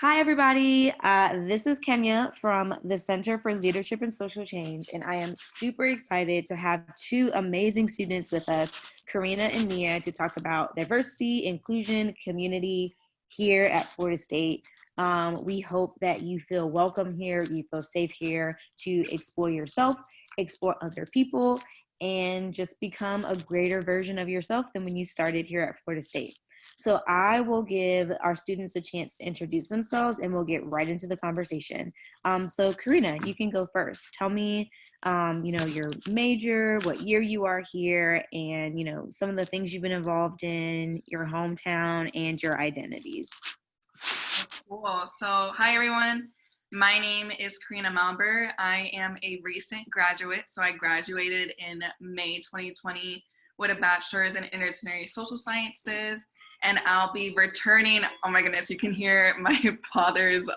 Hi, everybody. This is Kenya from the Center for Leadership and Social Change, and I am super excited to have two amazing students with us, Karina and Nia, to talk about diversity, inclusion, community here at Florida State. We hope that you feel welcome here, you feel safe here to explore yourself, explore other people, and just become a greater version of yourself than when you started here at Florida State. So I will give our students a chance to introduce themselves and we'll get right into the conversation. So Karina, you can go first. Tell me, your major, what year you are here, and, some of the things you've been involved in, your hometown, and your identities. Cool. So, hi everyone. My name is Karina Amalbert. I am a recent graduate. So, I graduated in May 2020 with a bachelor's in interdisciplinary social sciences. And I'll be returning. Oh my goodness, you can hear my father's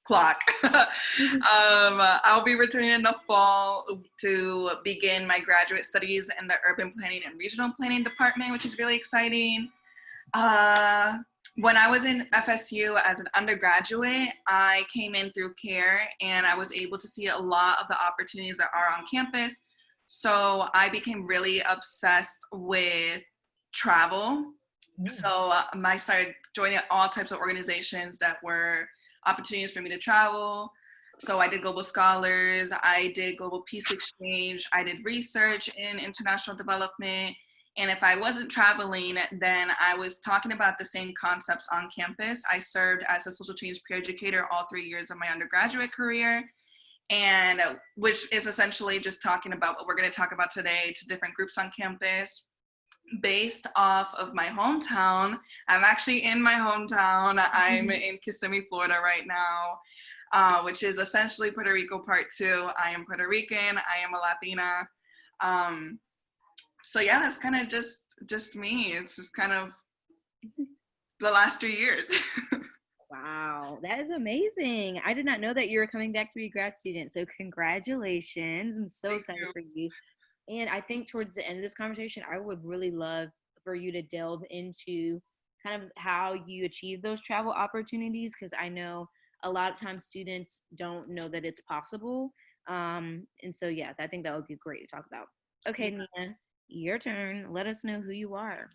clock. I'll be returning in the fall to begin my graduate studies in the urban planning and regional planning department, which is really exciting. When I was in FSU as an undergraduate, I came in through CARE and I was able to see a lot of the opportunities that are on campus. So I became really obsessed with travel. So I started joining all types of organizations that were opportunities for me to travel. So I did Global Scholars, I did Global Peace Exchange, I did research in international development. And if I wasn't traveling, then I was talking about the same concepts on campus. I served as a social change peer educator all 3 years of my undergraduate career, and which is essentially just talking about what we're going to talk about today to different groups on campus. Based off of my hometown, I'm actually in my hometown. I'm in Kissimmee, Florida right now, which is essentially Puerto Rico Part 2. I am Puerto Rican. I am a Latina. So yeah, that's kind of just me. It's just kind of the last 3 years. Wow, that is amazing. I did not know that you were coming back to be a grad student. So congratulations. I'm so excited for you. And I think towards the end of this conversation, I would really love for you to delve into kind of how you achieve those travel opportunities, because I know a lot of times students don't know that it's possible. And so, yeah, I think that would be great to talk about. Okay, Nia, your turn. Let us know who you are.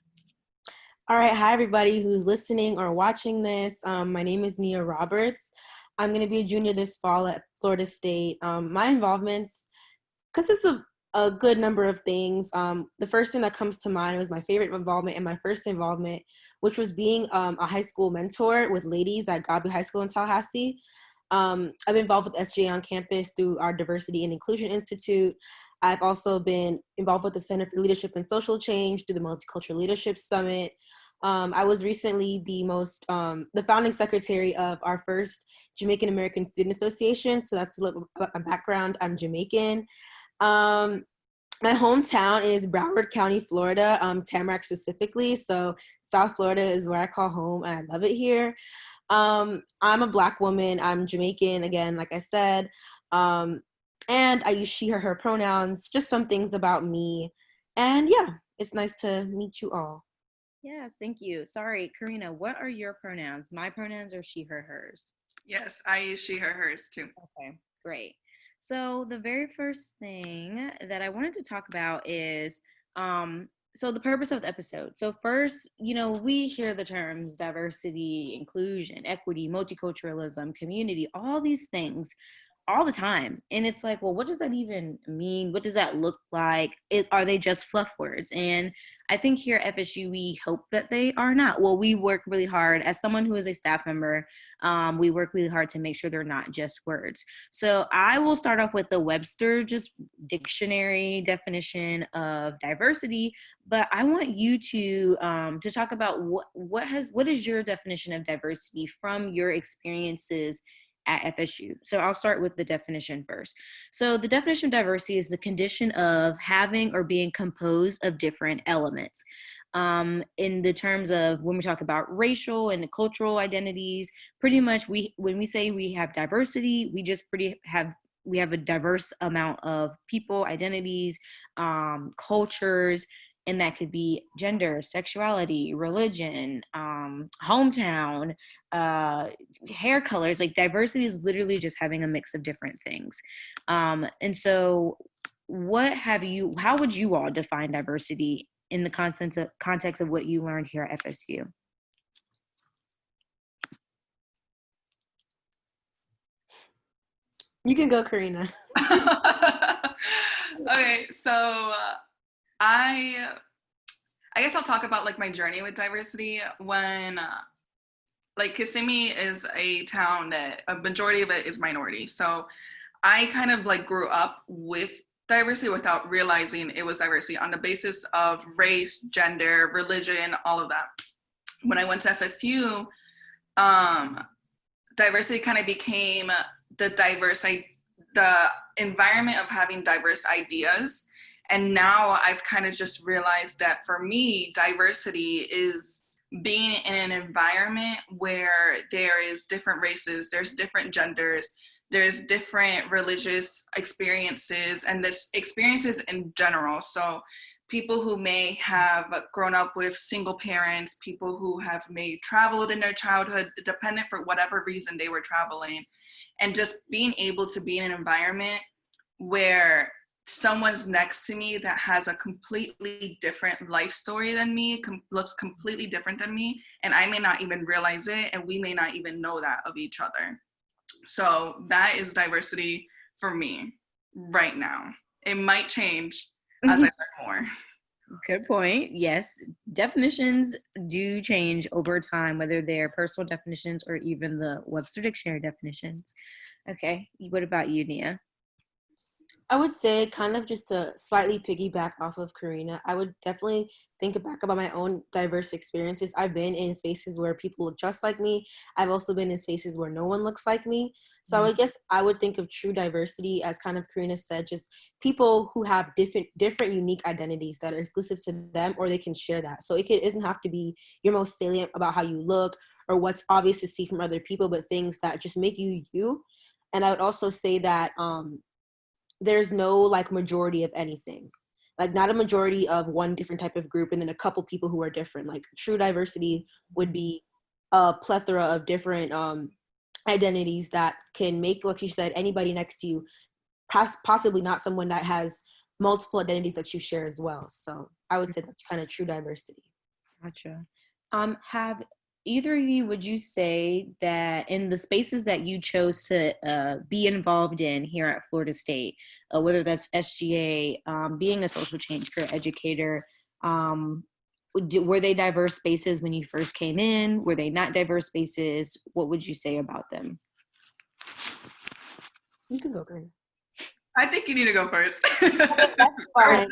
All right. Hi, everybody who's listening or watching this. My name is Nia Roberts. I'm going to be a junior this fall at Florida State. My involvements consist of a good number of things. The first thing that comes to mind was my favorite involvement and my first involvement, which was being a high school mentor with ladies at Godby High School in Tallahassee. I've been involved with SG&A on campus through our Diversity and Inclusion Institute. I've also been involved with the Center for Leadership and Social Change through the Multicultural Leadership Summit. I was recently the founding secretary of our first Jamaican American Student Association. So that's a little about my background. I'm Jamaican. My hometown is Broward County, Florida, Tamarack specifically. So South Florida is where I call home, and I love it here. I'm a Black woman. I'm Jamaican, again, like I said. And I use she, her pronouns, just some things about me. And yeah, it's nice to meet you all. Yes, thank you. Sorry, Karina, what are your pronouns? My pronouns are she, her, hers. Yes, I use she, her, hers too. Okay, great. So the very first thing that I wanted to talk about is so the purpose of the episode. So first, we hear the terms diversity, inclusion, equity, multiculturalism, community, all these things all the time. And it's like, well, what does that even mean? What does that look like? Are they just fluff words? And I think here at FSU, we hope that they are not. Well, we work really hard. As someone who is a staff member, we work really hard to make sure they're not just words. So I will start off with the Webster just dictionary definition of diversity, but I want you to talk about what is your definition of diversity from your experiences at FSU. So I'll start with the definition first. So the definition of diversity is the condition of having or being composed of different elements. In the terms of when we talk about racial and cultural identities, pretty much when we say we have diversity, we have a diverse amount of people, identities, cultures, And that could be gender, sexuality, religion, hometown, hair colors. Like diversity is literally just having a mix of different things. And so how would you all define diversity in the context of what you learned here at FSU? You can go, Karina. Okay, so I guess I'll talk about like my journey with diversity when like Kissimmee is a town that a majority of it is minority. So I kind of like grew up with diversity without realizing it was diversity on the basis of race, gender, religion, all of that. When I went to FSU, diversity kind of became the environment of having diverse ideas. And now I've kind of just realized that for me, diversity is being in an environment where there is different races, there's different genders, there's different religious experiences, and there's experiences in general. So people who may have grown up with single parents, people who have may traveled in their childhood, dependent for whatever reason they were traveling, and just being able to be in an environment where someone's next to me that has a completely different life story than me, looks completely different than me, and I may not even realize it, and we may not even know that of each other. So that is diversity for me right now. It might change as I learn more. Good point. Yes, definitions do change over time, whether they're personal definitions or even the Webster Dictionary definitions. Okay, what about you, Nia? I would say, kind of just to slightly piggyback off of Karina, I would definitely think back about my own diverse experiences. I've been in spaces where people look just like me. I've also been in spaces where no one looks like me. So I guess I would think of true diversity as, kind of Karina said, just people who have different unique identities that are exclusive to them, or they can share that. So it doesn't have to be your most salient about how you look or what's obvious to see from other people, but things that just make you you. And I would also say that there's no like majority of anything, like not a majority of one different type of group and then a couple people who are different. Like true diversity would be a plethora of different identities that can make, like you said, anybody next to you possibly not someone that has multiple identities that you share as well. So I would say that's kind of true diversity. Gotcha. Have either of you, would you say that in the spaces that you chose to be involved in here at Florida State, whether that's SG&A, being a social change peer educator, were they diverse spaces when you first came in? Were they not diverse spaces? What would you say about them? You can go, Green. I think you need to go first. That's fine.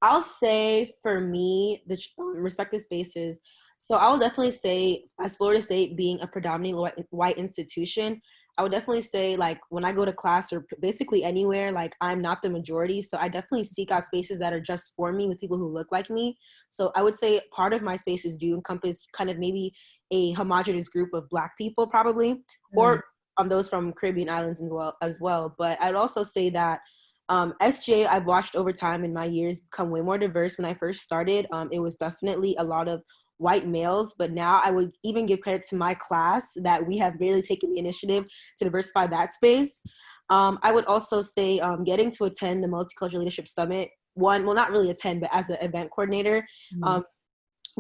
I'll say for me, the respective spaces. So I will definitely say, as Florida State being a predominantly white institution, I would definitely say, like, when I go to class or basically anywhere, like, I'm not the majority. So I definitely seek out spaces that are just for me with people who look like me. So I would say part of my spaces do encompass kind of maybe a homogenous group of Black people, probably, or those from Caribbean islands as well. But I'd also say that SJ, I've watched over time in my years become way more diverse. When I first started, it was definitely a lot of white males, but now I would even give credit to my class that we have really taken the initiative to diversify that space. I would also say getting to attend the Multicultural Leadership Summit, not really attend, but as an event coordinator,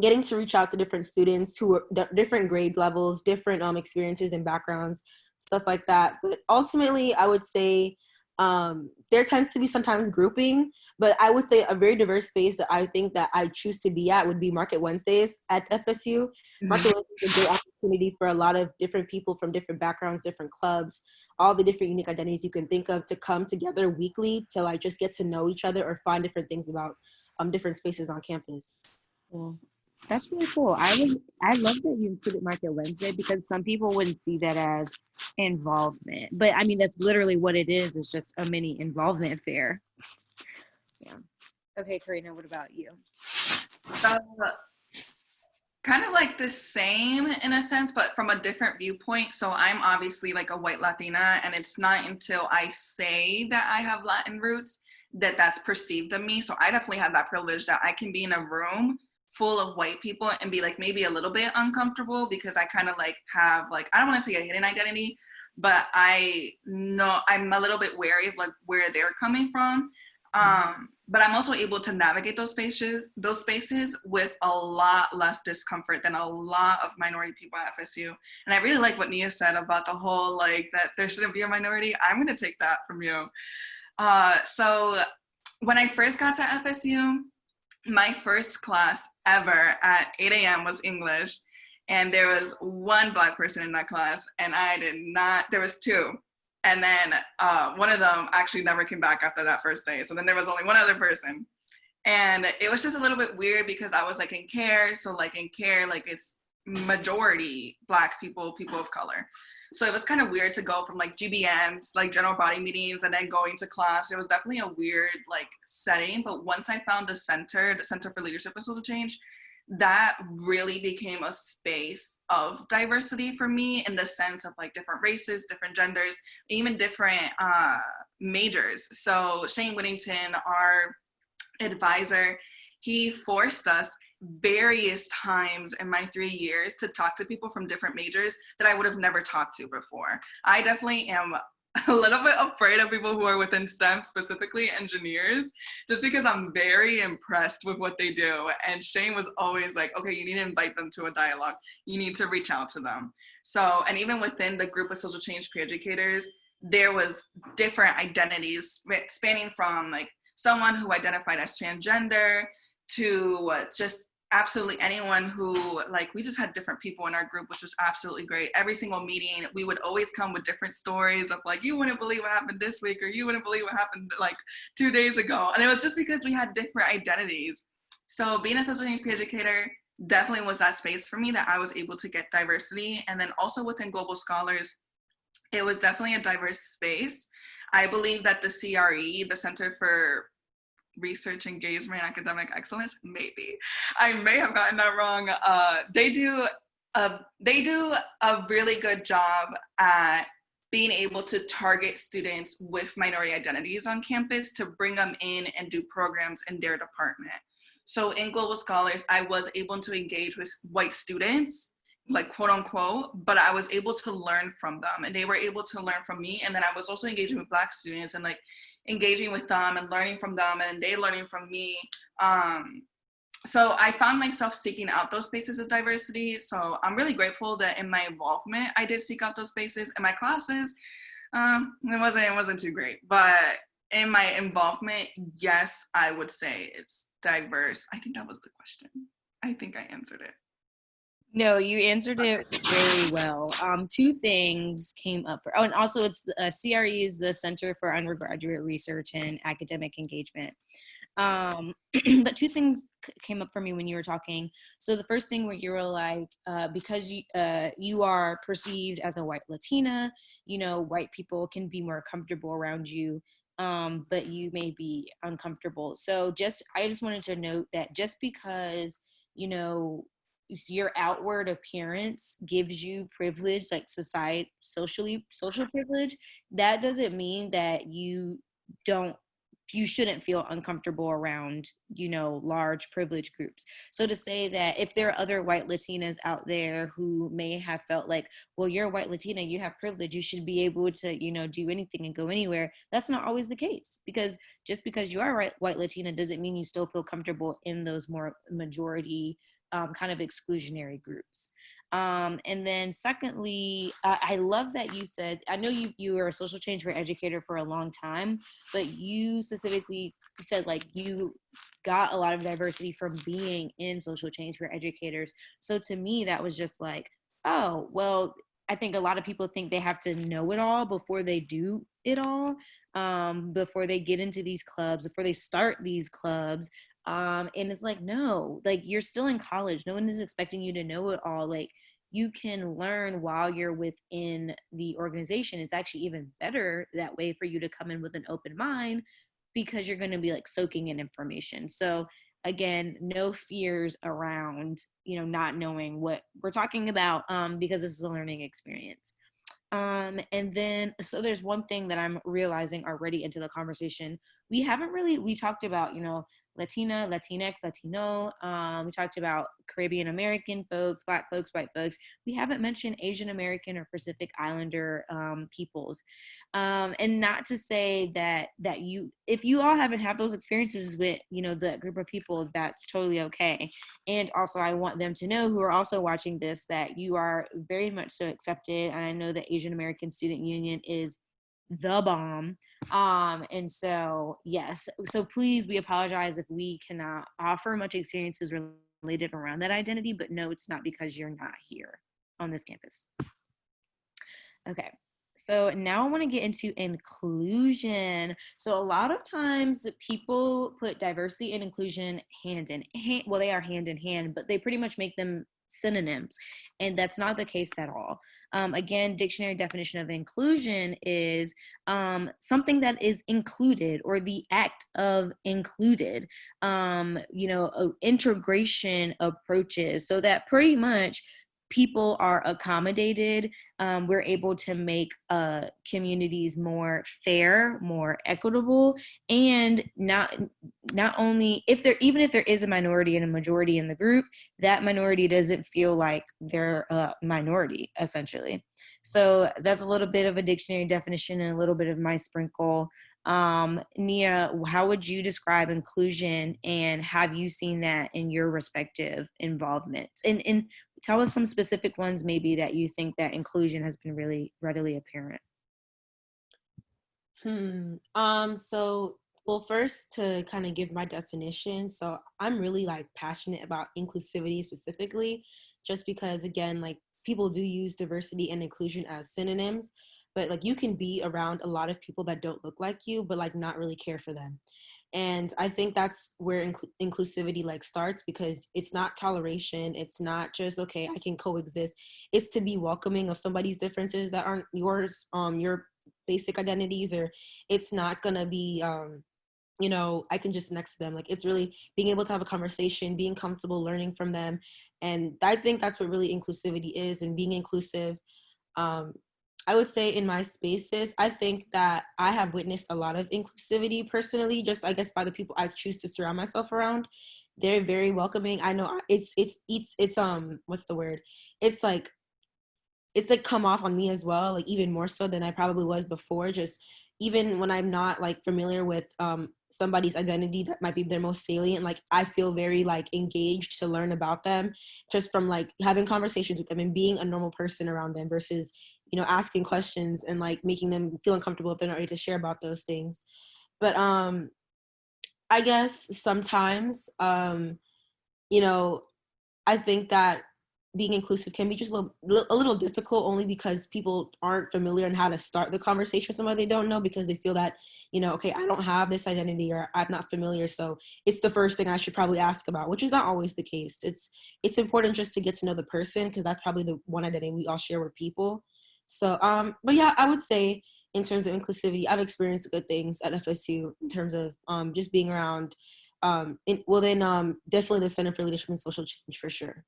getting to reach out to different students who are different grade levels, different experiences and backgrounds, stuff like that. But ultimately, I would say there tends to be sometimes grouping, but I would say a very diverse space that I think that I choose to be at would be Market Wednesdays at FSU. Market Wednesdays is a great opportunity for a lot of different people from different backgrounds, different clubs, all the different unique identities you can think of to come together weekly to like just get to know each other or find different things about different spaces on campus. Well, that's really cool. I love that you included Market Wednesday because some people wouldn't see that as involvement. But I mean that's literally what it is. It's just a mini involvement fair. Yeah. Okay, Karina, what about you? Kind of like the same in a sense, but from a different viewpoint. So I'm obviously like a white Latina, and it's not until I say that I have Latin roots that's perceived of me. So I definitely have that privilege that I can be in a room full of white people and be like maybe a little bit uncomfortable because I kind of like have like, I don't want to say a hidden identity, but I know I'm a little bit wary of like where they're coming from. But I'm also able to navigate those spaces with a lot less discomfort than a lot of minority people at FSU. And I really like what Nia said about the whole like that there shouldn't be a minority. I'm going to take that from you. So when I first got to FSU, my first class ever at 8 a.m. was English. And there was one Black person in that class, and there was two. And then one of them actually never came back after that first day. So then there was only one other person. And it was just a little bit weird because I was like in care. So like in care, like it's majority Black people, people of color. So it was kind of weird to go from like GBMs, like general body meetings, and then going to class. It was definitely a weird like setting. But once I found the Center for Leadership and Social Change, that really became a space of diversity for me in the sense of like different races, different genders, even different majors. So Shane Whittington, our advisor, he forced us various times in my 3 years to talk to people from different majors that I would have never talked to before. I definitely am a little bit afraid of people who are within STEM, specifically engineers, just because I'm very impressed with what they do. And Shane was always like, okay, you need to invite them to a dialogue. You need to reach out to them. So, and even within the group of social change peer educators, there was different identities spanning from like someone who identified as transgender to just absolutely anyone who, like, we just had different people in our group, which was absolutely great. Every single meeting, we would always come with different stories of like, you wouldn't believe what happened this week, or you wouldn't believe what happened like 2 days ago. And it was just because we had different identities. So being a social change peer educator definitely was that space for me that I was able to get diversity. And then also within Global Scholars, it was definitely a diverse space. I believe that the CRE, the Center for Research Engagement and Academic Excellence, maybe I may have gotten that wrong. They do a really good job at being able to target students with minority identities on campus to bring them in and do programs in their department. So in Global Scholars, I was able to engage with white students, like quote unquote, but I was able to learn from them and they were able to learn from me. And then I was also engaging with Black students and like engaging with them and learning from them and they learning from me. So I found myself seeking out those spaces of diversity. So I'm really grateful that in my involvement, I did seek out those spaces. In my classes, it wasn't too great, but in my involvement, yes, I would say it's diverse. I think that was the question. I think I answered it. No, you answered it very well. Two things came up for, and also it's CRE is the Center for Undergraduate Research and Academic Engagement. But two things came up for me when you were talking. So the first thing where you were like, because you are perceived as a white Latina, white people can be more comfortable around you, but you may be uncomfortable. So I just wanted to note that just because, your outward appearance gives you privilege, like social privilege, that doesn't mean that you shouldn't feel uncomfortable around, large privileged groups. So to say that if there are other white Latinas out there who may have felt like, well, you're a white Latina, you have privilege, you should be able to, do anything and go anywhere. That's not always the case, because just because you are white Latina doesn't mean you still feel comfortable in those more majority kind of exclusionary groups. And then secondly, I love that you said, I know you were a social change peer educator for a long time, but you specifically said like you got a lot of diversity from being in social change peer educators. So to me, that was just like, oh, well, I think a lot of people think they have to know it all before they do it all, before they get into these clubs, before they start these clubs. And it's like, no, like you're still in college. No one is expecting you to know it all. Like you can learn while you're within the organization. It's actually even better that way for you to come in with an open mind, because you're going to be like soaking in information. So again, no fears around, not knowing what we're talking about, because this is a learning experience. And then, so there's one thing that I'm realizing already into the conversation. We talked about, Latina, Latinx, Latino. We talked about Caribbean American folks, Black folks, white folks. We haven't mentioned Asian American or Pacific Islander peoples. And not to say that if you all haven't had those experiences with, the group of people, that's totally okay. And also, I want them to know, who are also watching this, that you are very much so accepted. And I know that Asian American Student Union is the bomb. And so, yes. So please, we apologize if we cannot offer much experiences related around that identity, but no, it's not because you're not here on this campus. Okay. So now I want to get into inclusion. So a lot of times people put diversity and inclusion hand in hand. Well, they are hand in hand, but they pretty much make them synonyms. And that's not the case at all. Again, dictionary definition of inclusion is something that is included, or the act of included, integration approaches, so that pretty much people are accommodated. We're able to make communities more fair, more equitable, and not only even if there is a minority and a majority in the group, that minority doesn't feel like they're a minority, essentially. So that's a little bit of a dictionary definition and a little bit of my sprinkle. Nia, how would you describe inclusion, and have you seen that in your respective involvements? And tell us some specific ones maybe that you think that inclusion has been really readily apparent. Well, first, to kind of give my definition. So I'm really passionate about inclusivity specifically, just because, again, people do use diversity and inclusion as synonyms, but you can be around a lot of people that don't look like you, but not really care for them. And I think that's where inclusivity starts, because it's not toleration. It's not just, okay, I can coexist. It's to be welcoming of somebody's differences that aren't yours, your basic identities, or it's not gonna be I can just next to them. It's really being able to have a conversation, being comfortable learning from them. And I think that's what really inclusivity is, and being inclusive. I would say in my spaces, I think that I have witnessed a lot of inclusivity personally, just I guess by the people I choose to surround myself around. They're very welcoming. I know it's what's the word? It's come off on me as well, even more so than I probably was before. Just even when I'm not familiar with somebody's identity that might be their most salient, I feel very engaged to learn about them, just from having conversations with them and being a normal person around them, versus asking questions and making them feel uncomfortable if they're not ready to share about those things. But I guess sometimes I think that being inclusive can be just a little difficult, only because people aren't familiar on how to start the conversation with somebody they don't know, because they feel that, okay, I don't have this identity, or I'm not familiar, so it's the first thing I should probably ask about, which is not always the case. It's important just to get to know the person, because that's probably the one identity we all share with people. So, but yeah, I would say in terms of inclusivity, I've experienced good things at FSU in terms of just being around, definitely the Center for Leadership and Social Change, for sure.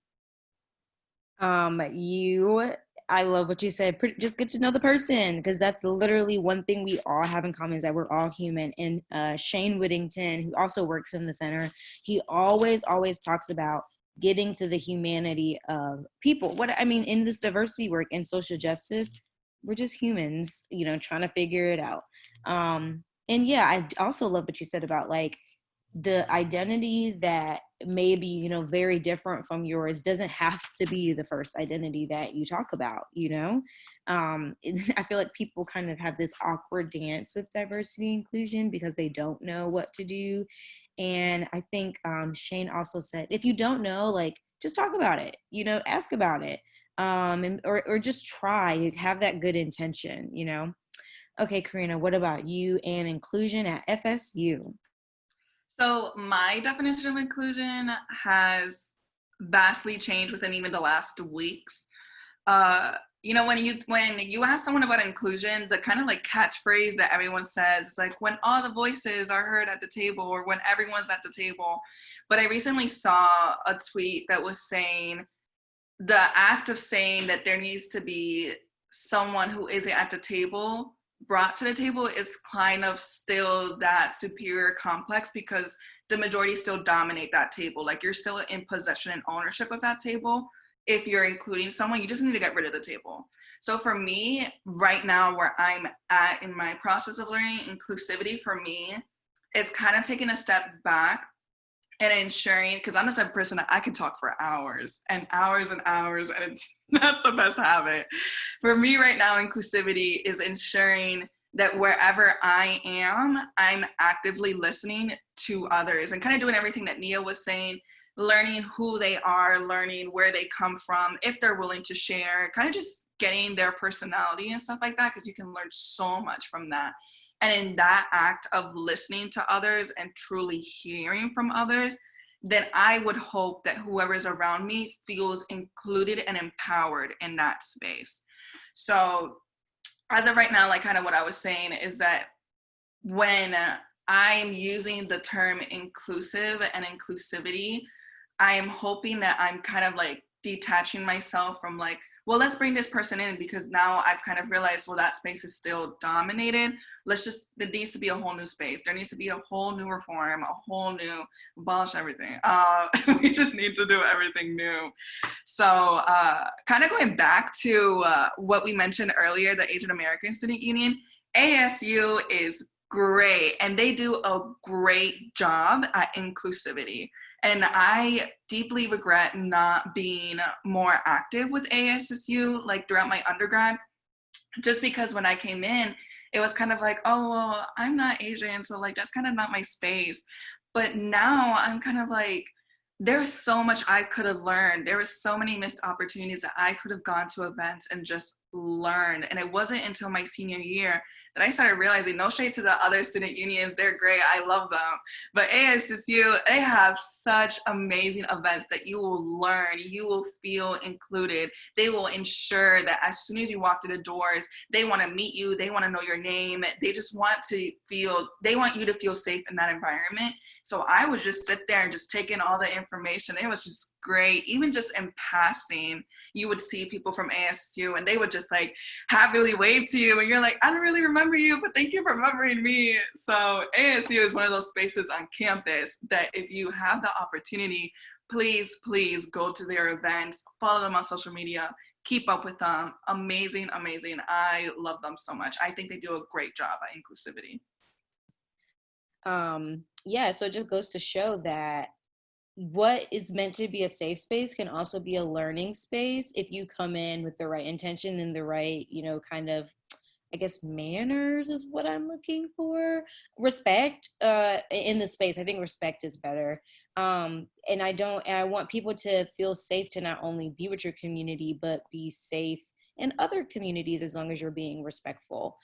I love what you said. Just get to know the person, because that's literally one thing we all have in common, is that we're all human. And Shane Whittington, who also works in the center, he always talks about getting to the humanity of people. In this diversity work and social justice, we're just humans, trying to figure it out. And yeah, I also love what you said about the identity that may be, very different from yours doesn't have to be the first identity that you talk about, I feel like people kind of have this awkward dance with diversity and inclusion because they don't know what to do. And I think Shane also said, if you don't know, just talk about it, ask about it, or just try, have that good intention. Okay, Karina, what about you and inclusion at FSU? So my definition of inclusion has vastly changed within even the last weeks. When you ask someone about inclusion, the kind of catchphrase that everyone says is when all the voices are heard at the table, or when everyone's at the table. But I recently saw a tweet that was saying the act of saying that there needs to be someone who isn't at the table brought to the table is kind of still that superior complex, because the majority still dominate that table. Like, you're still in possession and ownership of that table. If you're including someone, you just need to get rid of the table. So for me, right now, where I'm at in my process of learning, inclusivity for me is kind of taking a step back and ensuring, because I'm the type of person that I can talk for hours and hours and hours, and it's not the best habit. For me right now, inclusivity is ensuring that wherever I am, I'm actively listening to others and kind of doing everything that Nia was saying, learning who they are, learning where they come from, if they're willing to share, kind of just getting their personality and stuff like that, because you can learn so much from that. And in that act of listening to others and truly hearing from others, then I would hope that whoever's around me feels included and empowered in that space. So as of right now, like kind of what I was saying is that when I'm using the term inclusive and inclusivity, I am hoping that I'm kind of like detaching myself from like, well, let's bring this person in, because now I've kind of realized, well, that space is still dominated. There needs to be a whole new space. There needs to be a whole new reform, a whole new, abolish everything. We just need to do everything new. So kind of going back to what we mentioned earlier, the Asian American Student Union, ASU is great, and they do a great job at inclusivity. And I deeply regret not being more active with ASSU like throughout my undergrad, just because when I came in, it was kind of like, oh, well, I'm not Asian, so like that's kind of not my space. But now I'm kind of like, there's so much I could have learned. There was so many missed opportunities that I could have gone to events and just learned. And it wasn't until my senior year that I started realizing, no shade to the other student unions, they're great, I love them. But ASSU, they have such amazing events that you will learn, you will feel included. They will ensure that as soon as you walk through the doors, they want to meet you, they want to know your name, they just want to feel, they want you to feel safe in that environment. So I would just sit there and just take in all the information. It was just great. Even just in passing, you would see people from ASU and they would just like happily wave to you, and you're like, I don't really remember you, but thank you for remembering me. So ASU is one of those spaces on campus that if you have the opportunity, please go to their events, follow them on social media, keep up with them. Amazing. I love them so much. I think they do a great job at inclusivity. Yeah, so it just goes to show that what is meant to be a safe space can also be a learning space if you come in with the right intention and the right, kind of, I guess, manners is what I'm looking for. Respect in the space. I think respect is better. And I want people to feel safe to not only be with your community, but be safe in other communities as long as you're being respectful.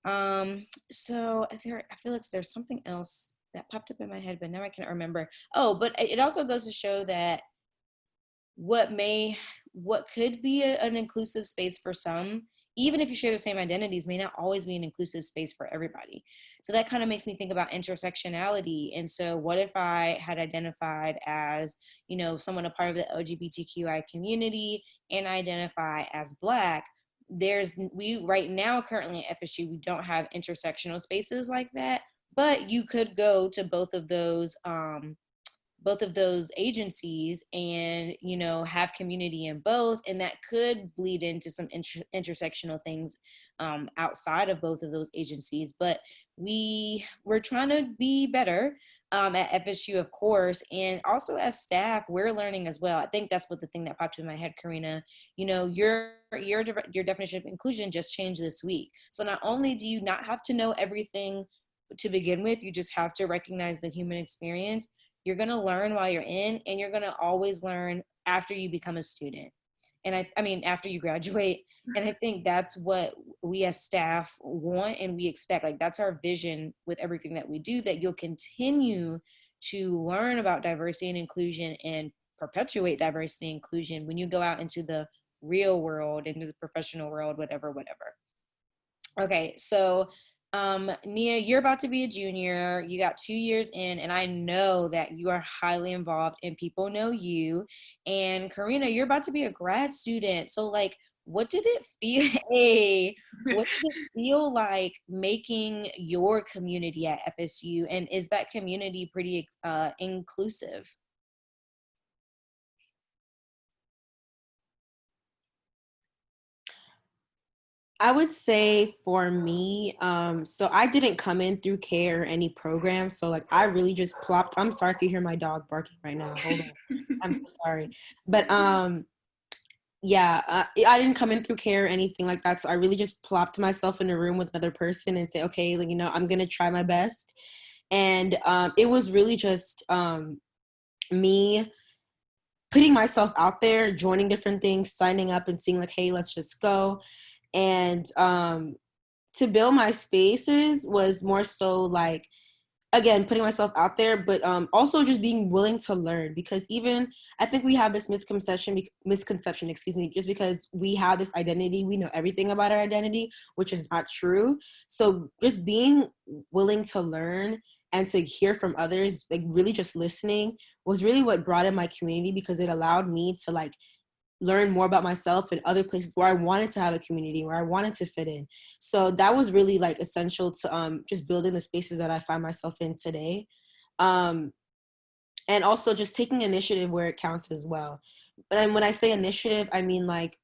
So I feel like there's something else that popped up in my head, but now I can't remember. Oh, but it also goes to show that what could be an inclusive space for some, even if you share the same identities, may not always be an inclusive space for everybody. So that kind of makes me think about intersectionality. And so what if I had identified as, someone a part of the LGBTQI community and identify as Black? We right now currently at FSU, we don't have intersectional spaces like that, but you could go to both of those agencies and have community in both, and that could bleed into some intersectional things outside of both of those agencies. But we're trying to be better at FSU, of course, and also as staff, we're learning as well. I think that's what the thing that popped in my head, Karina. Your definition of inclusion just changed this week. So not only do you not have to know everything to begin with, you just have to recognize the human experience. You're going to learn while you're in, and you're going to always learn after you become a student. And I mean, after you graduate. And I think that's what we as staff want and we expect. Like, that's our vision with everything that we do, that you'll continue to learn about diversity and inclusion and perpetuate diversity and inclusion when you go out into the real world, into the professional world, whatever. Okay, so Nia, you're about to be a junior. You got 2 years in, and I know that you are highly involved and people know you. And Karina, you're about to be a grad student. So like, what did it feel hey, what did it feel like making your community at FSU, and is that community pretty inclusive? I would say for me, so I didn't come in through care or any program. So like I really just plopped. I'm sorry if you hear my dog barking right now. Hold on. I'm so sorry. But yeah, I didn't come in through care or anything like that. So I really just plopped myself in a room with another person and say, okay, like, I'm gonna try my best. And it was really just me putting myself out there, joining different things, signing up and seeing like, hey, let's just go. And to build my spaces was more so like, again, putting myself out there, but also just being willing to learn, because even I think we have this misconception, excuse me, just because we have this identity, we know everything about our identity, which is not true. So just being willing to learn and to hear from others, like really just listening, was really what brought in my community, because it allowed me to like learn more about myself and other places where I wanted to have a community, where I wanted to fit in. So that was really like essential to just building the spaces that I find myself in today. Um, and also just taking initiative where it counts as well. But when I say initiative, I mean like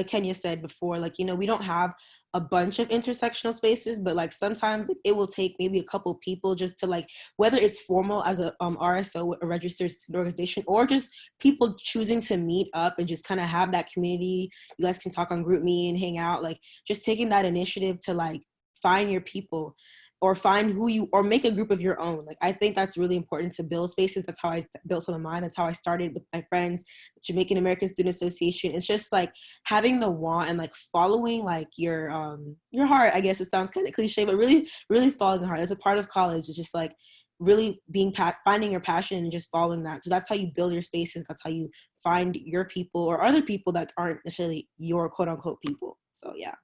Kenya said before, like, we don't have a bunch of intersectional spaces, but like sometimes it will take maybe a couple people just to like, whether it's formal as a RSO, a registered student organization, or just people choosing to meet up and just kind of have that community. You guys can talk on GroupMe and hang out, like just taking that initiative to like find your people, or find who you, or make a group of your own. Like, I think that's really important to build spaces. That's how I built some of mine. That's how I started with my friends, Jamaican American Student Association. It's just like having the want and like following like your heart. I guess it sounds kind of cliche, but really, really following your heart. That's a part of college. It's just like really being finding your passion and just following that. So that's how you build your spaces. That's how you find your people or other people that aren't necessarily your quote unquote people. So yeah.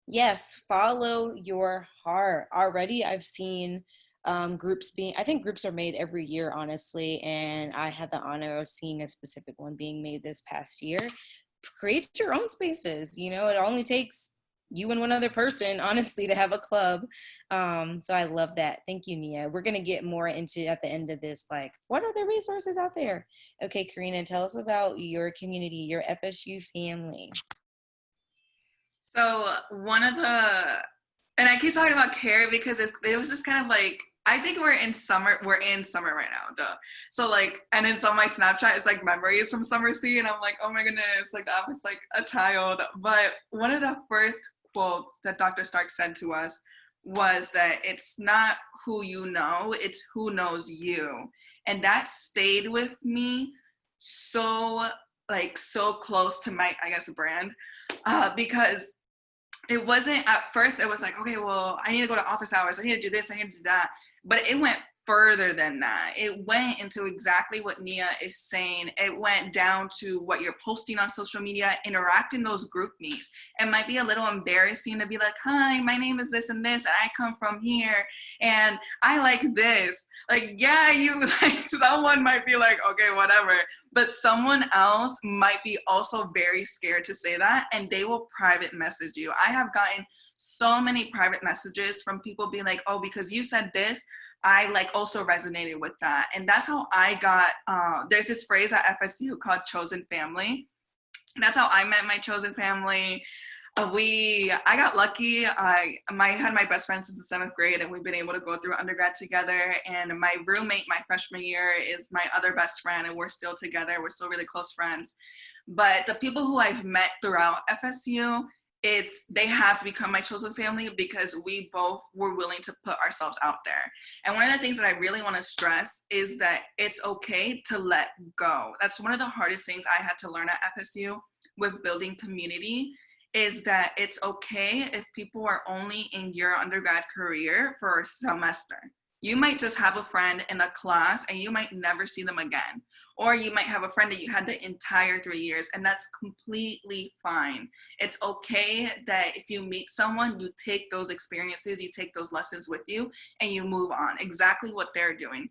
Yes, follow your heart. Already, I've seen groups being, I think groups are made every year, honestly, and I had the honor of seeing a specific one being made this past year. Create your own spaces. It only takes you and one other person, honestly, to have a club. So I love that. Thank you, Nia. We're going to get more into at the end of this, like, what are the resources out there? Okay, Karina, tell us about your community, your FSU family. So one of the, and I keep talking about care because it was just kind of like, I think we're in summer right now, duh. So like, and then on my Snapchat, it's like memories from summer sea, and I'm like, oh my goodness, like I was like a child. But one of the first quotes that Dr. Stark said to us was that it's not who you know, it's who knows you. And that stayed with me so, like, so close to my, I guess, brand, because it wasn't, at first it was like, okay, well, I need to go to office hours, I need to do this, I need to do that, but it went further than that. It went into exactly what Nia is saying. It went down to what you're posting on social media, interact in those group meets. It might be a little embarrassing to be like, hi, my name is this and this, and I come from here, and I like this. Like, yeah, you like, someone might be like, okay, whatever, but someone else might be also very scared to say that, and they will private message you. I have gotten so many private messages from people being like, oh, because you said this, I like also resonated with that. And that's how I got, there's this phrase at FSU called chosen family. That's how I met my chosen family. I got lucky. I had my best friend since the 7th grade, and we've been able to go through undergrad together. And my roommate my freshman year is my other best friend, and we're still together. We're still really close friends. But the people who I've met throughout FSU, they have become my chosen family because we both were willing to put ourselves out there. And one of the things that I really want to stress is that it's okay to let go. That's one of the hardest things I had to learn at FSU with building community, is that it's okay if people are only in your undergrad career for a semester. You might just have a friend in a class and you might never see them again. Or you might have a friend that you had the entire 3 years, and that's completely fine. It's okay that if you meet someone, you take those experiences, you take those lessons with you, and you move on, exactly what they're doing.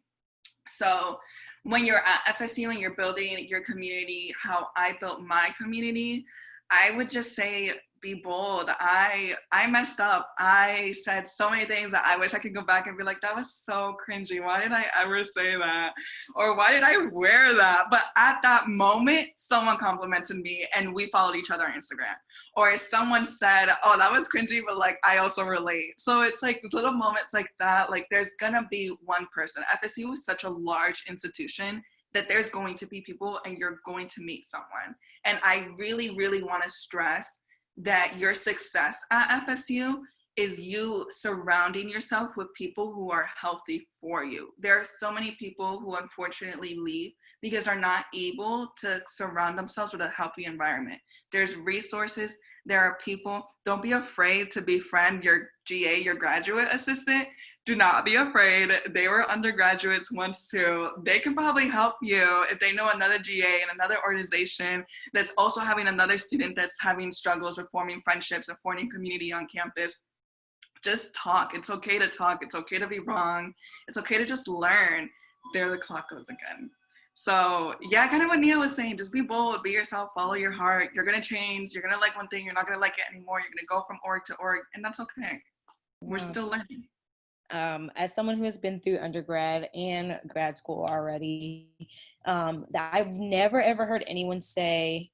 So when you're at FSU and you're building your community, how I built my community, I would just say be bold. I messed up. I said so many things that I wish I could go back and be like, that was so cringy. Why did I ever say that? Or why did I wear that? But at that moment, someone complimented me and we followed each other on Instagram. Or someone said, oh, that was cringy, but like I also relate. So it's like little moments like that. Like there's gonna be one person. FSU is such a large institution that there's going to be people and you're going to meet someone. And I really, really want to stress that your success at FSU is you surrounding yourself with people who are healthy for you. There are so many people who unfortunately leave because they're not able to surround themselves with a healthy environment. There's resources, there are people. Don't be afraid to befriend your GA, your graduate assistant. Do not be afraid. They were undergraduates once too. They can probably help you if they know another GA in another organization that's also having another student that's having struggles with forming friendships and forming community on campus. Just talk. It's okay to talk. It's okay to be wrong. It's okay to just learn. There the clock goes again. So yeah, kind of what Nia was saying, just be bold, be yourself, follow your heart. You're gonna change. You're gonna like one thing, you're not gonna like it anymore. You're gonna go from org to org, and that's okay. We're still learning. As someone who has been through undergrad and grad school already, that I've never ever heard anyone say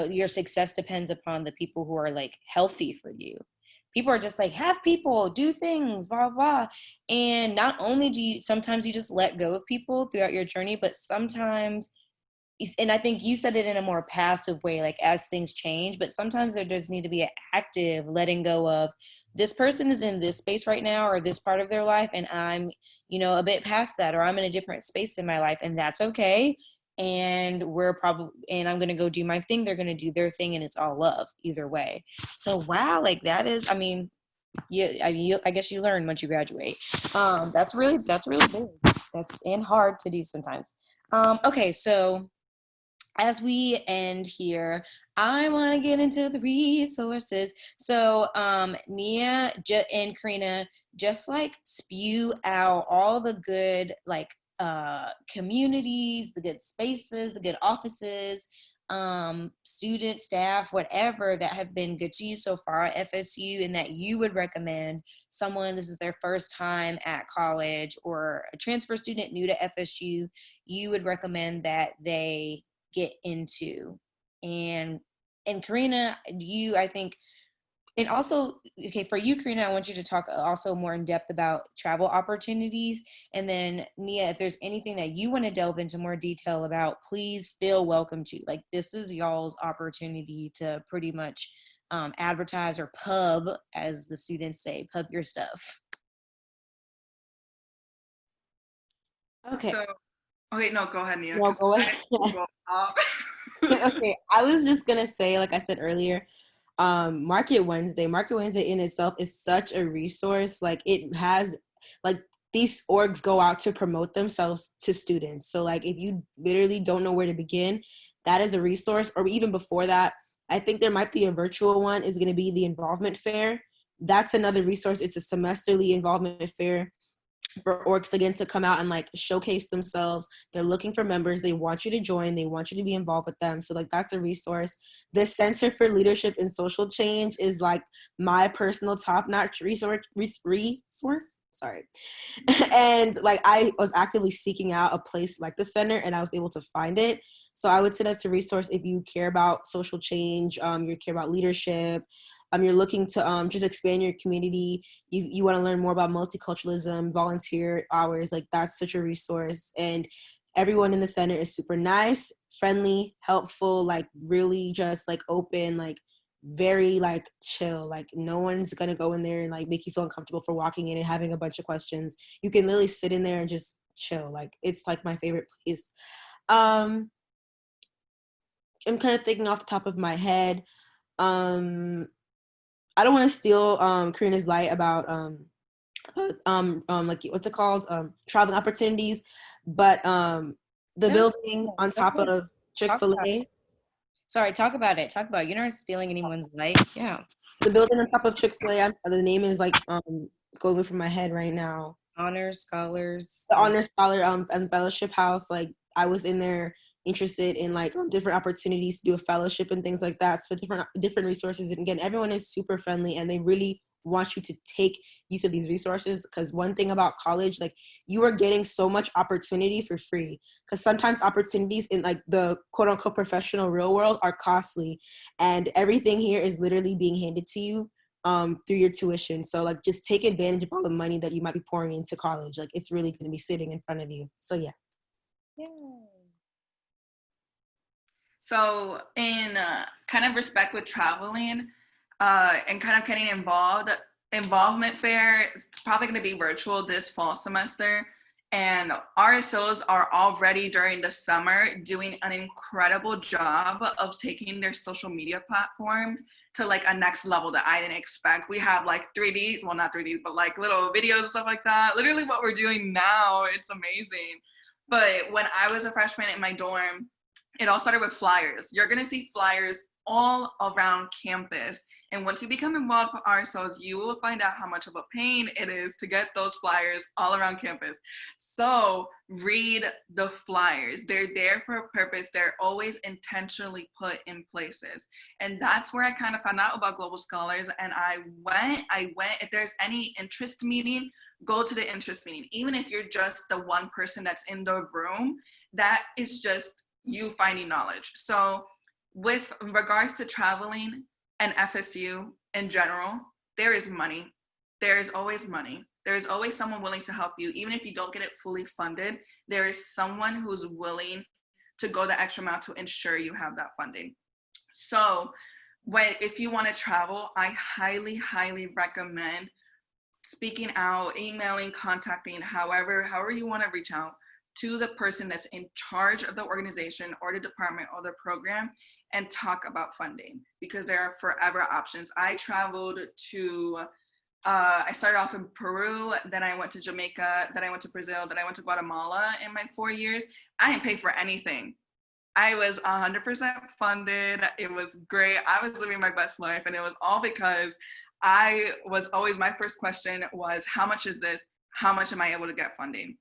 your success depends upon the people who are like healthy for you. People are just like, have people, do things, blah, blah. And not only do you, sometimes you just let go of people throughout your journey, but sometimes, and I think you said it in a more passive way, like as things change, but sometimes there does need to be an active letting go of this person is in this space right now or this part of their life. And I'm, a bit past that, or I'm in a different space in my life, and that's okay. And and I'm going to go do my thing. They're going to do their thing, and it's all love either way. So, wow, like that is, I guess you learn once you graduate. That's really big. That's and hard to do sometimes. Okay, so as we end here, I want to get into the resources. So, Nia and Karina, just like spew out all the good, like, communities, the good spaces, the good offices, student, staff, whatever that have been good to you so far at FSU, and that you would recommend someone, this is their first time at college, or a transfer student new to FSU, you would recommend that they get into. And Karina, I think, and also, okay, for you, Karina, I want you to talk also more in depth about travel opportunities. And then Nia, if there's anything that you want to delve into more detail about, please feel welcome to. Like, this is y'all's opportunity to pretty much advertise, or pub, as the students say, pub your stuff. Okay. So, okay, no, go ahead, Nia. No, go ahead. Okay, I was just gonna say, like I said earlier, Market Wednesday in itself is such a resource. Like, it has, like, these orgs go out to promote themselves to students. So like, if you literally don't know where to begin, that is a resource. Or even before that, I think there might be a virtual one, is going to be the involvement fair. That's another resource. It's a semesterly involvement fair for orgs, again, to come out and like showcase themselves. They're looking for members. They want you to join. They want you to be involved with them. So like, that's a resource. The Center for Leadership and Social Change is like my personal top-notch resource. Sorry. And like, I was actively seeking out a place like the center, and I was able to find it. So I would say that's a resource if you care about social change, you care about leadership, you're looking to just expand your community, you want to learn more about multiculturalism, volunteer hours, like that's such a resource. And everyone in the center is super nice, friendly, helpful, like really just like open, like very like chill. Like, no one's gonna go in there and like make you feel uncomfortable for walking in and having a bunch of questions. You can literally sit in there and just chill. Like, it's like my favorite place. I'm kind of thinking off the top of my head. I don't want to steal Karina's light about like, what's it called, traveling opportunities, but the building on top of Chick-fil-A. Sorry, talk about it. You're not stealing anyone's light. Yeah. The building on top of Chick-fil-A. The name is like going from my head right now. Honors, scholars. The Honor Scholar and Fellowship House. Like, I was in there interested in like different opportunities to do a fellowship and things like that. So different resources. And again, everyone is super friendly and they really want you to take use of these resources, because one thing about college, like, you are getting so much opportunity for free, because sometimes opportunities in like the quote unquote professional real world are costly, and everything here is literally being handed to you through your tuition. So like, just take advantage of all the money that you might be pouring into college. Like, it's really going to be sitting in front of you. So yeah. Yay. So in kind of respect with traveling and kind of getting involvement fair is probably going to be virtual this fall semester. And RSOs are already during the summer doing an incredible job of taking their social media platforms to like a next level that I didn't expect. We have like 3D, well, not 3D, but like little videos and stuff like that. Literally what we're doing now, it's amazing. But when I was a freshman in my dorm, it all started with flyers. You're gonna see flyers all around campus. And once you become involved with RSOs, you will find out how much of a pain it is to get those flyers all around campus. So read the flyers. They're there for a purpose. They're always intentionally put in places. And that's where I kind of found out about Global Scholars. And I went, if there's any interest meeting, go to the interest meeting. Even if you're just the one person that's in the room, that is just you finding knowledge. So with regards to traveling and FSU in general, there is money. There is always money. There is always someone willing to help you. Even if you don't get it fully funded, there is someone who's willing to go the extra mile to ensure you have that funding. So if you want to travel, I highly, highly recommend speaking out, emailing, contacting, however you want to reach out to the person that's in charge of the organization or the department or the program, and talk about funding, because there are forever options. I traveled to, I started off in Peru, then I went to Jamaica, then I went to Brazil, then I went to Guatemala in my 4 years. I didn't pay for anything. I was 100% funded. It was great. I was living my best life, and it was all because my first question was, how much is this? How much am I able to get funding?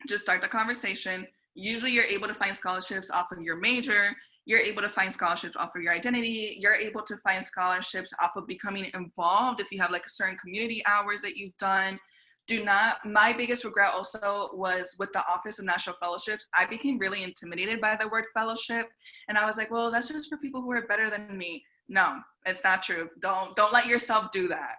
Just start the conversation. Usually you're able to find scholarships off of your major. You're able to find scholarships off of your identity. You're able to find scholarships off of becoming involved if you have like a certain community hours that you've done. My biggest regret also was with the Office of National Fellowships. I became really intimidated by the word fellowship. And I was like, well, that's just for people who are better than me. No, it's not true. Don't let yourself do that.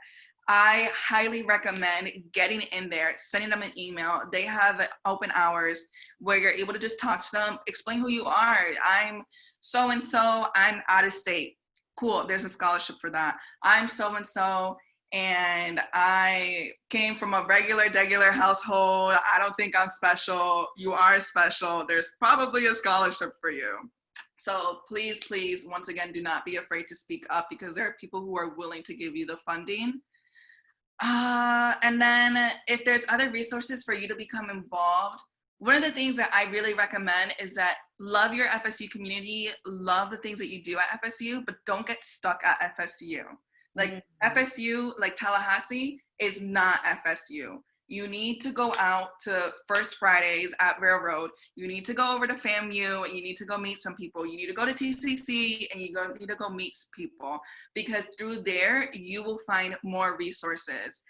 I highly recommend getting in there, sending them an email. They have open hours where you're able to just talk to them, explain who you are. I'm so-and-so, I'm out of state. Cool, there's a scholarship for that. I'm so-and-so, and I came from a regular household. I don't think I'm special. You are special. There's probably a scholarship for you. So please, once again, do not be afraid to speak up, because there are people who are willing to give you the funding. And then if there's other resources for you to become involved, one of the things that I really recommend is that love your FSU community, love the things that you do at FSU, but don't get stuck at FSU. Like FSU, like Tallahassee, is not FSU. You need to go out to First Fridays at Railroad. You need to go over to FAMU, and you need to go meet some people. You need to go to TCC, and you need to go meet people, because through there, you will find more resources.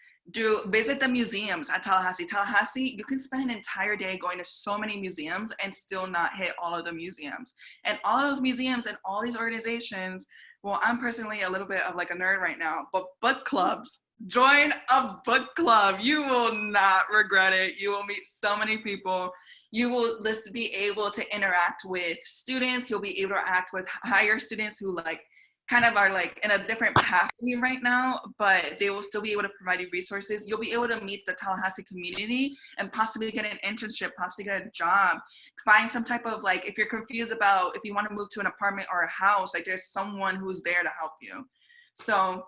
Visit the museums at Tallahassee. Tallahassee, you can spend an entire day going to so many museums and still not hit all of the museums. And all of those museums and all these organizations, well, I'm personally a little bit of like a nerd right now, but book clubs. Join a book club. You will not regret it. You will meet so many people. You will just be able to interact with students. You'll be able to interact with higher students who like kind of are like in a different pathway right now, but they will still be able to provide you resources. You'll be able to meet the Tallahassee community and possibly get an internship, possibly get a job, find some type of like, if you're confused about if you want to move to an apartment or a house, like there's someone who's there to help you. So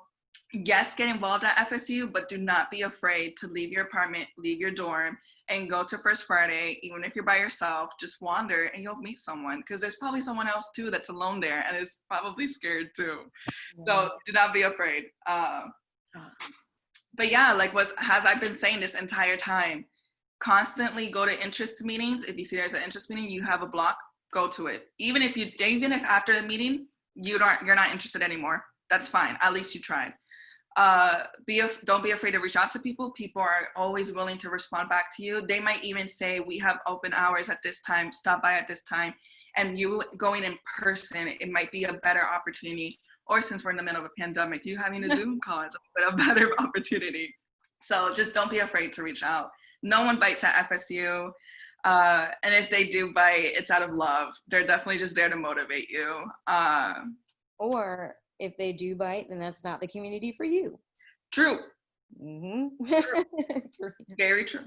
yes, get involved at FSU, but do not be afraid to leave your apartment, leave your dorm, and go to First Friday. Even if you're by yourself, just wander and you'll meet someone, because there's probably someone else too that's alone there and is probably scared too. So do not be afraid. But yeah, like as I've been saying this entire time, constantly go to interest meetings. If you see there's an interest meeting, you have a block, go to it. Even if after the meeting you're not interested anymore, that's fine. At least you tried. Don't be afraid to reach out to people. People are always willing to respond back to you. They might even say, we have open hours at this time, stop by at this time. And you going in person, it might be a better opportunity. Or since we're in the middle of a pandemic, you having a Zoom call is a better opportunity. So just don't be afraid to reach out. No one bites at FSU. And if they do bite, it's out of love. They're definitely just there to motivate you. Or if they do bite, then that's not the community for you. True. Mm-hmm. True. Very true.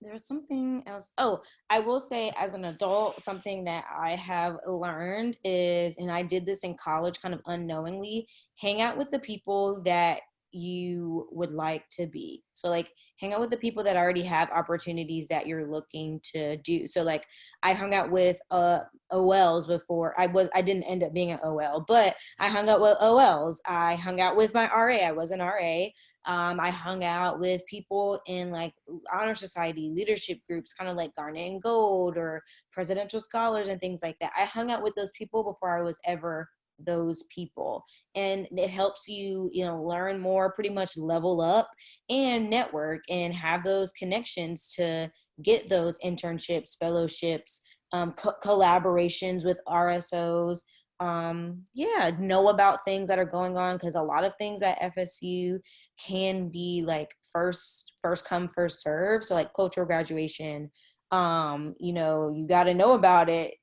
There's something else. Oh, I will say as an adult, something that I have learned is, and I did this in college kind of unknowingly, hang out with the people that you would like to be. So like hang out with the people that already have opportunities that you're looking to do. So like I hung out with OLs before. I didn't end up being an OL, but I hung out with OLs. I hung out with my RA. I was an RA. I hung out with people in like honor society, leadership groups, kind of like Garnet and Gold or presidential scholars and things like that. I hung out with those people before I was ever those people, and it helps you learn more, pretty much level up and network and have those connections to get those internships, fellowships, collaborations with RSOs. Know about things that are going on, because a lot of things at FSU can be like first come first serve. So like cultural graduation, you got to know about it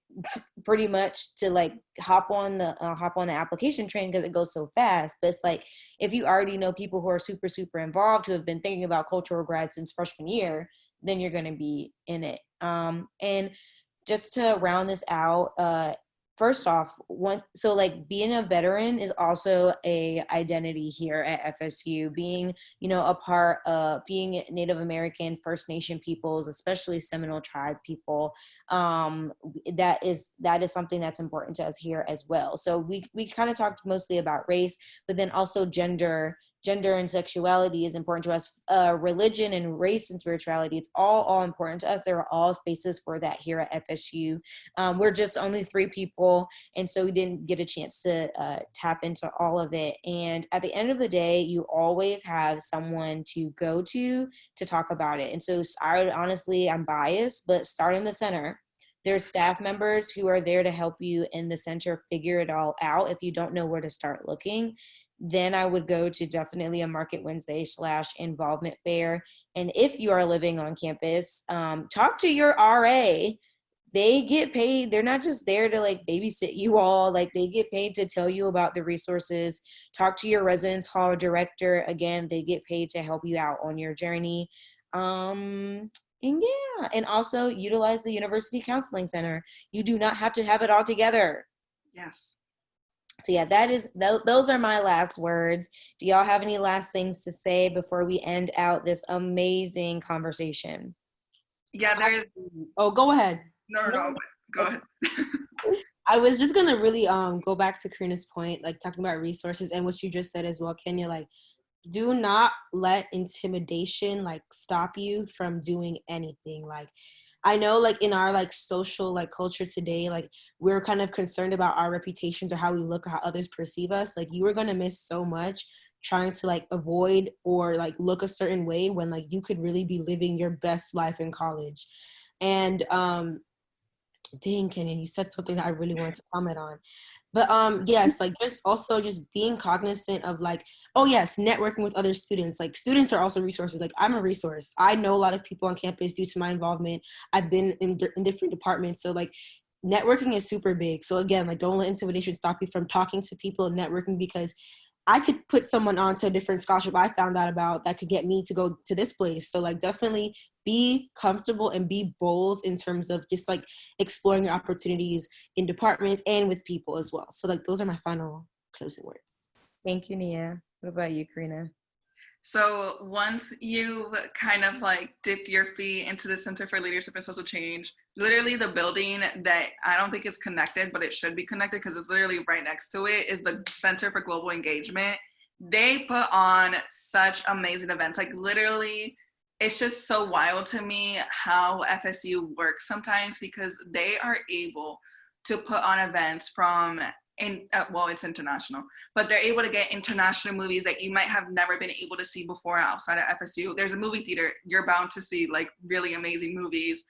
pretty much to like hop on the application train, because it goes so fast. But it's like if you already know people who are super involved, who have been thinking about cultural grad since freshman year, then you're going to be in it. And just to round this out, first off, being a veteran is also a identity here at FSU. Being, a part of being Native American, First Nation peoples, especially Seminole tribe people, that is something that's important to us here as well. So we kind of talked mostly about race, but then also gender and sexuality is important to us. Religion and race and spirituality, it's all important to us. There are all spaces for that here at FSU. We're just only 3 people, and so we didn't get a chance to tap into all of it. And at the end of the day, you always have someone to go to talk about it. And so I'm biased, but start in the center. There's staff members who are there to help you in the center figure it all out. If you don't know where to start looking, then I would go to definitely a Market Wednesday / involvement fair. And if you are living on campus, talk to your RA. They get paid. They're not just there to like babysit you all. Like they get paid to tell you about the resources. Talk to your residence hall director. Again, they get paid to help you out on your journey. And also utilize the University Counseling Center. You do not have to have it all together. Yes. So yeah, those are my last words. Do y'all have any last things to say before we end out this amazing conversation? Yeah, there's. Oh, go ahead. No, go ahead. I was just gonna really go back to Karina's point, like talking about resources and what you just said as well, Kenya. Like, do not let intimidation like stop you from doing anything. Like, I know like in our like social like culture today, like we're kind of concerned about our reputations or how we look or how others perceive us. Like you are going to miss so much trying to like avoid or like look a certain way when like you could really be living your best life in college. And dang, Kenyon, you said something that I really wanted to comment on. But yes, like just being cognizant of like, oh yes, networking with other students. Like students are also resources. Like I'm a resource. I know a lot of people on campus due to my involvement. I've been in different departments. So like networking is super big. So again, like don't let intimidation stop you from talking to people and networking, because I could put someone onto a different scholarship I found out about that could get me to go to this place. So like definitely be comfortable and be bold in terms of just like exploring your opportunities in departments and with people as well. So like those are my final closing words. Thank you, Nia. What about you, Karina? So once you've kind of like dipped your feet into the Center for Leadership and Social Change, literally the building that I don't think is connected, but it should be connected because it's literally right next to it, is the Center for Global Engagement. They put on such amazing events. Like literally it's just so wild to me how FSU works sometimes, because they are able to put on events from well, it's international, but they're able to get international movies that you might have never been able to see before outside of FSU. There's a movie theater, you're bound to see like really amazing movies.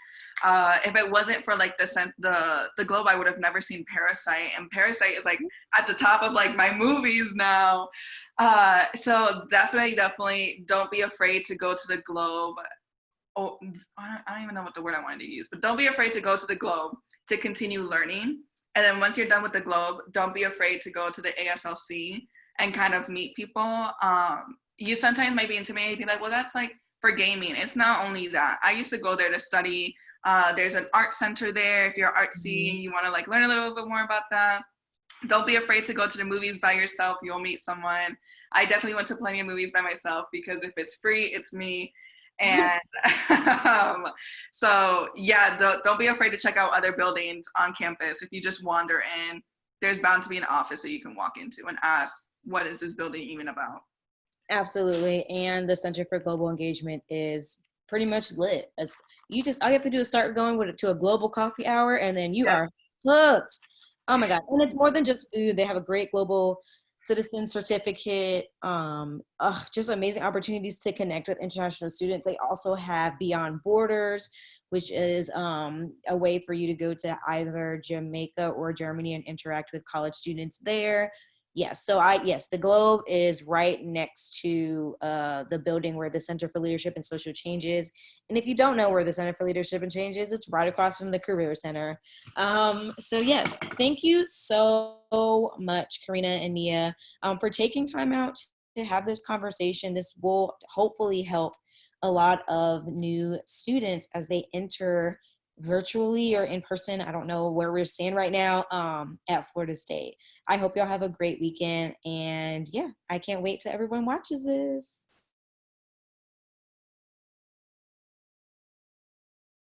If it wasn't for like the Globe, I would have never seen Parasite, and Parasite is like at the top of like my movies now. So definitely don't be afraid to go to the Globe. Oh, I don't even know what the word I wanted to use, but don't be afraid to go to the Globe to continue learning. And then once you're done with the Globe, don't be afraid to go to the ASLC and kind of meet people. You sometimes might be intimidated, be like, well, that's like for gaming. It's not only that. I used to go there to study. There's an art center there. If you're artsy and you want to like learn a little bit more about that, don't be afraid to go to the movies by yourself. You'll meet someone. I definitely went to plenty of movies by myself, because if it's free, it's me. And so yeah, don't be afraid to check out other buildings on campus. If you just wander in, there's bound to be an office that you can walk into and ask, what is this building even about? Absolutely. And the Center for Global Engagement is pretty much lit. As all you have to do is start going to a global coffee hour, and then you Yep. are hooked. Oh my God. And it's more than just food. They have a great global citizen certificate, just amazing opportunities to connect with international students. They also have Beyond Borders, which is a way for you to go to either Jamaica or Germany and interact with college students there. Yes, yes, the Globe is right next to the building where the Center for Leadership and Social Change is. And if you don't know where the Center for Leadership and Change is, it's right across from the Career Center. So yes, thank you so much, Karina and Nia, for taking time out to have this conversation. This will hopefully help a lot of new students as they enter virtually or in person. I don't know where we're staying right now, at Florida State. I hope y'all have a great weekend. And yeah, I can't wait till everyone watches this.